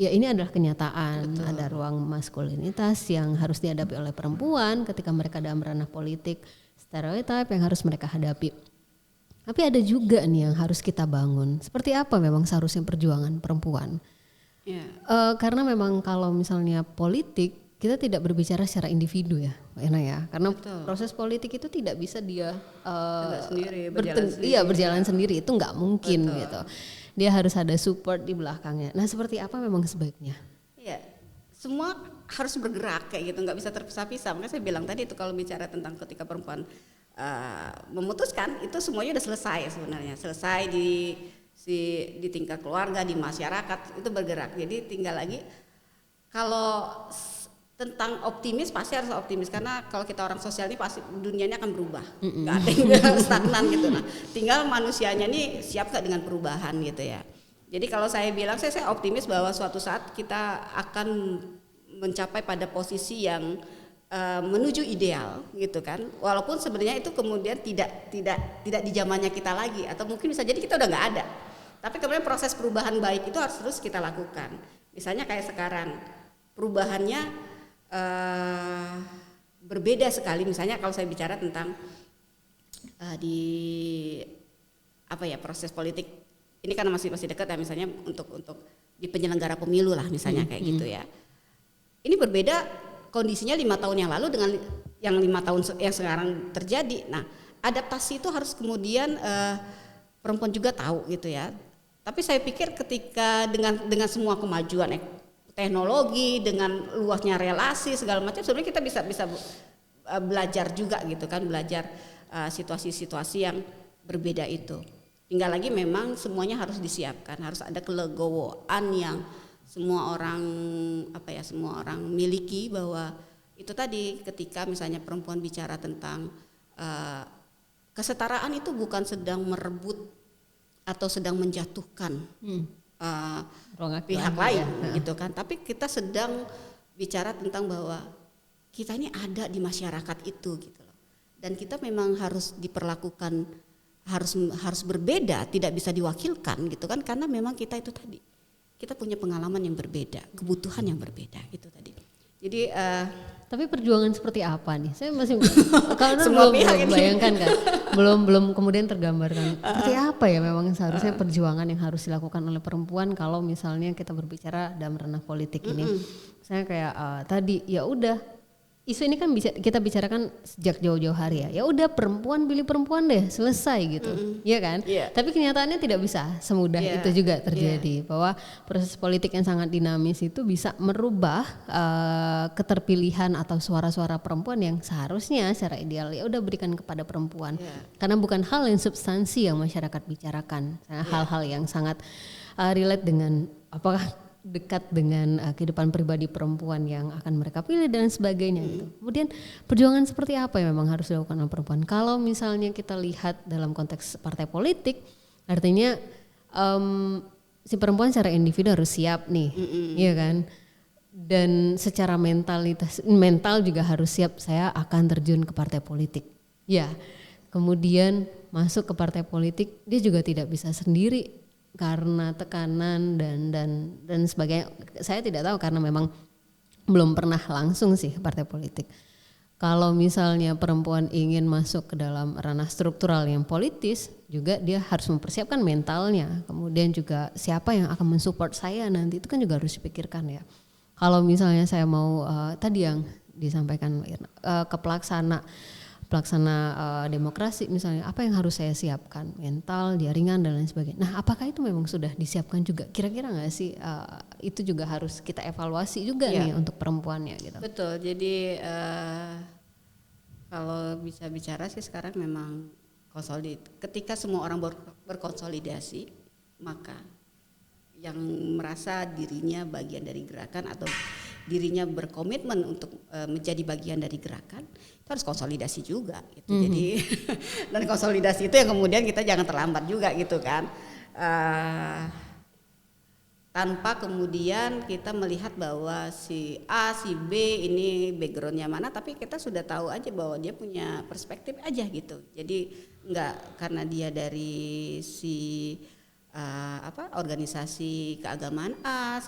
ya ini adalah kenyataan. Betul. Ada ruang maskulinitas yang harus dihadapi oleh perempuan ketika mereka dalam ranah politik, stereotip yang harus mereka hadapi. Tapi ada juga nih yang harus kita bangun. Seperti apa memang seharusnya perjuangan perempuan? Yeah. Karena memang kalau misalnya politik, kita tidak berbicara secara individu ya, Mbak Ena ya. Karena proses politik itu tidak bisa dia berjalan sendiri, itu nggak mungkin. Betul. Gitu. Dia harus ada support di belakangnya. Nah, seperti apa memang sebaiknya? Iya, semua harus bergerak kayak gitu, nggak bisa terpisah-pisah. Makanya saya bilang tadi itu kalau bicara tentang ketika perempuan memutuskan, itu semuanya udah selesai sebenarnya. Selesai di tingkat keluarga, di masyarakat itu bergerak. Jadi tinggal lagi kalau tentang optimis, pasti harus optimis karena kalau kita orang sosial ini pasti dunianya akan berubah, nggak ada yang stagnan gitu. Nah, tinggal manusianya nih siap nggak dengan perubahan gitu ya. Jadi kalau saya bilang saya optimis bahwa suatu saat kita akan mencapai pada posisi yang menuju ideal gitu kan. Walaupun sebenarnya itu kemudian tidak di zamannya kita lagi, atau mungkin bisa jadi kita udah nggak ada. Tapi kemudian proses perubahan baik itu harus terus kita lakukan. Misalnya kayak sekarang perubahannya berbeda sekali. Misalnya kalau saya bicara tentang proses politik ini karena masih dekat ya, misalnya untuk di penyelenggara pemilu lah misalnya kayak gitu ya. Ini berbeda kondisinya 5 tahun yang lalu dengan yang 5 tahun yang sekarang terjadi. Nah, adaptasi itu harus kemudian perempuan juga tahu gitu ya. Tapi saya pikir ketika dengan semua kemajuan teknologi, dengan luasnya relasi segala macam, sebenarnya kita bisa belajar juga gitu kan, belajar situasi-situasi yang berbeda itu. Tinggal lagi memang semuanya harus disiapkan, harus ada kelegowoan yang semua orang miliki, bahwa itu tadi ketika misalnya perempuan bicara tentang kesetaraan itu bukan sedang merebut atau sedang menjatuhkan pihak lain gitu kan, tapi kita sedang bicara tentang bahwa kita ini ada di masyarakat itu gitu loh, dan kita memang harus diperlakukan harus berbeda, tidak bisa diwakilkan gitu kan, karena memang kita itu tadi kita punya pengalaman yang berbeda, kebutuhan yang berbeda gitu tadi. Jadi Tapi perjuangan seperti apa nih? Saya masih karena Semua belum pihak ini. bayangkan kan, belum kemudian tergambarkan seperti apa ya memang seharusnya perjuangan yang harus dilakukan oleh perempuan kalau misalnya kita berbicara dalam ranah politik ini. Misalnya kayak tadi ya udah isu ini kan bisa kita bicarakan sejak jauh-jauh hari ya. Ya udah perempuan pilih perempuan deh, selesai gitu. Iya kan? Iya. Tapi kenyataannya tidak bisa semudah Iya. itu juga terjadi bahwa proses politik yang sangat dinamis itu bisa merubah keterpilihan atau suara-suara perempuan yang seharusnya secara ideal ya udah berikan kepada perempuan. Karena bukan hal yang substansi yang masyarakat bicarakan. Hal-hal yang sangat relate dengan apakah dekat dengan kehidupan pribadi perempuan yang akan mereka pilih dan sebagainya gitu. Kemudian perjuangan seperti apa yang memang harus dilakukan oleh perempuan? Kalau misalnya kita lihat dalam konteks partai politik, artinya si perempuan secara individu harus siap nih, iya kan? Dan secara mental juga harus siap. Saya akan terjun ke partai politik, ya. Kemudian masuk ke partai politik, dia juga tidak bisa sendiri karena tekanan dan sebagainya. Saya tidak tahu karena memang belum pernah langsung sih partai politik. Kalau misalnya perempuan ingin masuk ke dalam ranah struktural yang politis, juga dia harus mempersiapkan mentalnya. Kemudian juga siapa yang akan mensupport saya nanti itu kan juga harus dipikirkan ya. Kalau misalnya saya mau tadi yang disampaikan ke pelaksana demokrasi misalnya, apa yang harus saya siapkan, mental, jaringan dan lain sebagainya. Nah, apakah itu memang sudah disiapkan juga? Kira-kira nggak sih itu juga harus kita evaluasi juga nih untuk perempuannya gitu. Betul. Jadi kalau bisa bicara sih sekarang memang ketika semua orang berkonsolidasi, maka yang merasa dirinya bagian dari gerakan atau dirinya berkomitmen untuk menjadi bagian dari gerakan itu harus konsolidasi juga gitu. Jadi dan konsolidasi itu yang kemudian kita jangan terlambat juga gitu kan, tanpa kemudian kita melihat bahwa si A si B ini backgroundnya mana, tapi kita sudah tahu aja bahwa dia punya perspektif aja gitu. Jadi enggak karena dia dari si organisasi keagamaan A,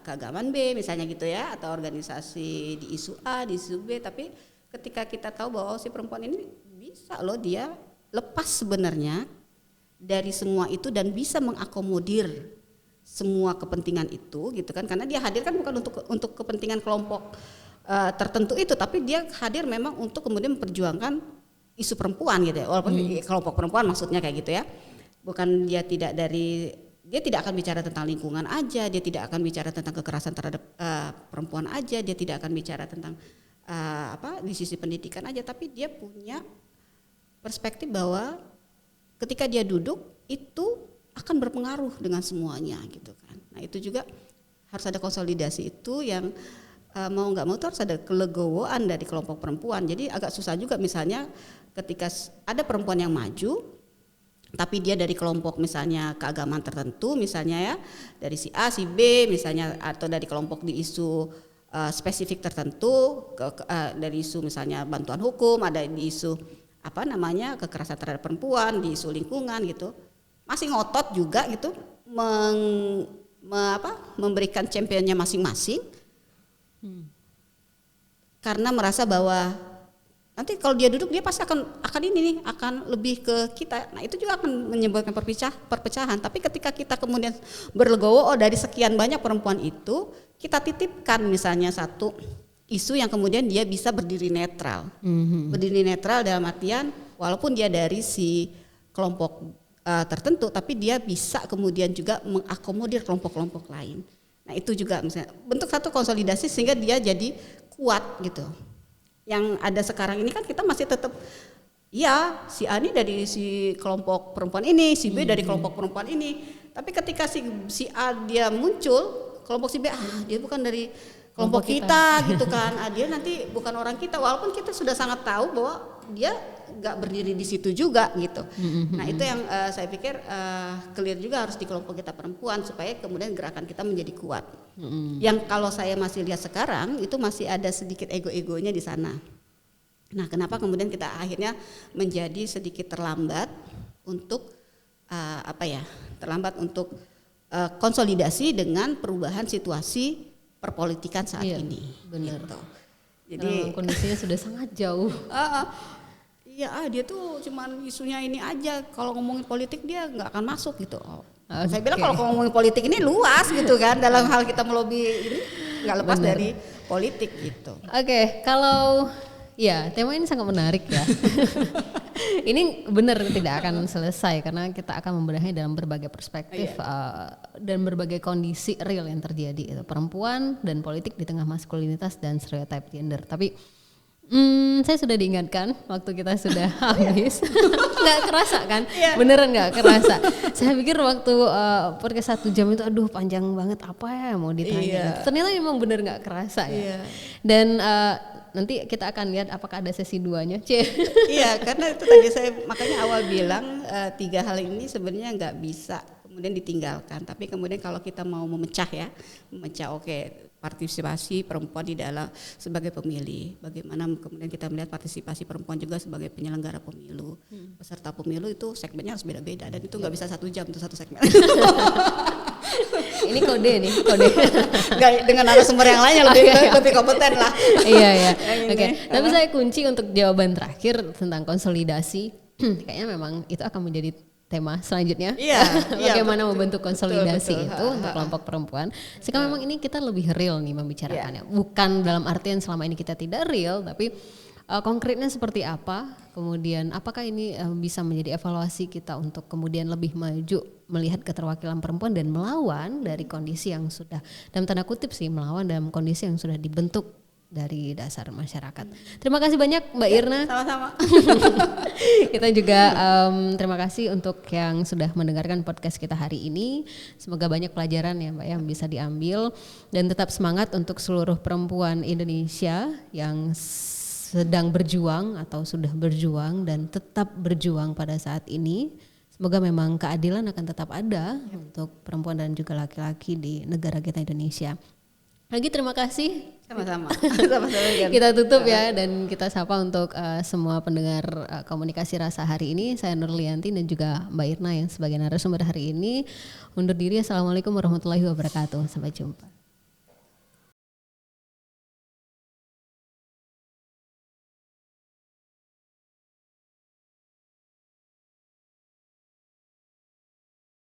keagamaan B misalnya gitu ya, atau organisasi di isu A, di isu B, tapi ketika kita tahu bahwa si perempuan ini bisa loh dia lepas sebenarnya dari semua itu dan bisa mengakomodir semua kepentingan itu gitu kan, karena dia hadir kan bukan untuk kepentingan kelompok tertentu itu, tapi dia hadir memang untuk kemudian memperjuangkan isu perempuan gitu ya, walaupun kelompok perempuan maksudnya kayak gitu ya. Bukan dia tidak akan bicara tentang lingkungan aja, dia tidak akan bicara tentang kekerasan terhadap perempuan aja, dia tidak akan bicara tentang di sisi pendidikan aja, tapi dia punya perspektif bahwa ketika dia duduk itu akan berpengaruh dengan semuanya gitu kan. Nah itu juga harus ada konsolidasi itu yang mau nggak mau tuh harus ada kelegowoan dari kelompok perempuan. Jadi agak susah juga misalnya ketika ada perempuan yang maju tapi dia dari kelompok misalnya keagamaan tertentu misalnya ya, dari si A si B misalnya, atau dari kelompok di isu spesifik tertentu, dari isu misalnya bantuan hukum, ada di isu kekerasan terhadap perempuan, di isu lingkungan gitu, masih ngotot juga gitu memberikan championnya masing-masing, karena merasa bahwa nanti kalau dia duduk dia pasti akan ini nih, akan lebih ke kita. Nah itu juga akan menyebabkan perpecahan. Tapi ketika kita kemudian berlegowo dari sekian banyak perempuan itu, kita titipkan misalnya satu isu yang kemudian dia bisa berdiri netral. Berdiri netral dalam artian walaupun dia dari si kelompok tertentu, tapi dia bisa kemudian juga mengakomodir kelompok-kelompok lain. Nah itu juga misalnya bentuk satu konsolidasi sehingga dia jadi kuat gitu. Yang ada sekarang ini kan kita masih tetap ya si A ini dari si kelompok perempuan ini, si B dari kelompok perempuan ini. Tapi ketika si A dia muncul, kelompok si B dia bukan dari kelompok kita gitu kan. Dia nanti bukan orang kita, walaupun kita sudah sangat tahu bahwa dia nggak berdiri di situ juga gitu. Nah itu yang saya pikir clear juga harus di kelompok kita perempuan supaya kemudian gerakan kita menjadi kuat. Yang kalau saya masih lihat sekarang itu masih ada sedikit ego-egonya di sana. Nah kenapa kemudian kita akhirnya menjadi sedikit terlambat untuk terlambat untuk konsolidasi dengan perubahan situasi perpolitikan saat ini. Benar. Gitu. Jadi kondisinya sudah sangat jauh. Iya, dia tuh cuman isunya ini aja. Kalau ngomongin politik dia nggak akan masuk gitu. Saya bilang kalau ngomongin politik ini luas gitu kan. Dalam hal kita melobi ini nggak lepas dari politik gitu. Oke, kalau ya tema ini sangat menarik ya. Ini benar tidak akan selesai karena kita akan membenahi dalam berbagai perspektif dan berbagai kondisi real yang terjadi. Perempuan dan politik di tengah maskulinitas dan stereotip gender. Tapi saya sudah diingatkan waktu kita sudah habis. Nggak kerasa kan? Beneran nggak kerasa. Saya pikir waktu podcast 1 jam itu aduh panjang banget apa ya mau ditanya. Ternyata memang bener nggak kerasa ya. Dan nanti kita akan lihat apakah ada sesi 2-nya. Iya, karena itu tadi saya makanya awal bilang 3 hal ini sebenarnya nggak bisa kemudian ditinggalkan. Tapi kemudian kalau kita mau memecah partisipasi perempuan di dalam sebagai pemilih, bagaimana kemudian kita melihat partisipasi perempuan juga sebagai penyelenggara pemilu, peserta pemilu itu segmennya harus beda-beda dan itu nggak bisa 1 jam untuk satu segmen. Ini kode. Nggak, dengan narasumber yang lainnya lebih kompeten lah. Iya. Oke. Tapi saya kunci untuk jawaban terakhir tentang konsolidasi. Kayaknya memang itu akan menjadi tema selanjutnya. Bagaimana membentuk konsolidasi itu untuk kelompok perempuan. Sekarang memang ini kita lebih real nih membicarakannya. Bukan dalam artian selama ini kita tidak real, tapi konkretnya seperti apa, kemudian apakah ini bisa menjadi evaluasi kita untuk kemudian lebih maju melihat keterwakilan perempuan dan melawan dari kondisi yang sudah dalam tanda kutip sih melawan dalam kondisi yang sudah dibentuk dari dasar masyarakat. Terima kasih banyak Mbak Irna. Sama-sama. Kita juga terima kasih untuk yang sudah mendengarkan podcast kita hari ini. Semoga banyak pelajaran ya Mbak yang bisa diambil dan tetap semangat untuk seluruh perempuan Indonesia yang sedang berjuang atau sudah berjuang dan tetap berjuang pada saat ini. Semoga memang keadilan akan tetap ada untuk perempuan dan juga laki-laki di negara kita Indonesia. Lagi terima kasih. Sama-sama. Kita tutup ya dan kita sapa untuk semua pendengar komunikasi rasa hari ini. Saya Nurlianti dan juga Mbak Irna yang sebagai narasumber hari ini. Undur diri. Assalamualaikum warahmatullahi wabarakatuh. Sampai jumpa.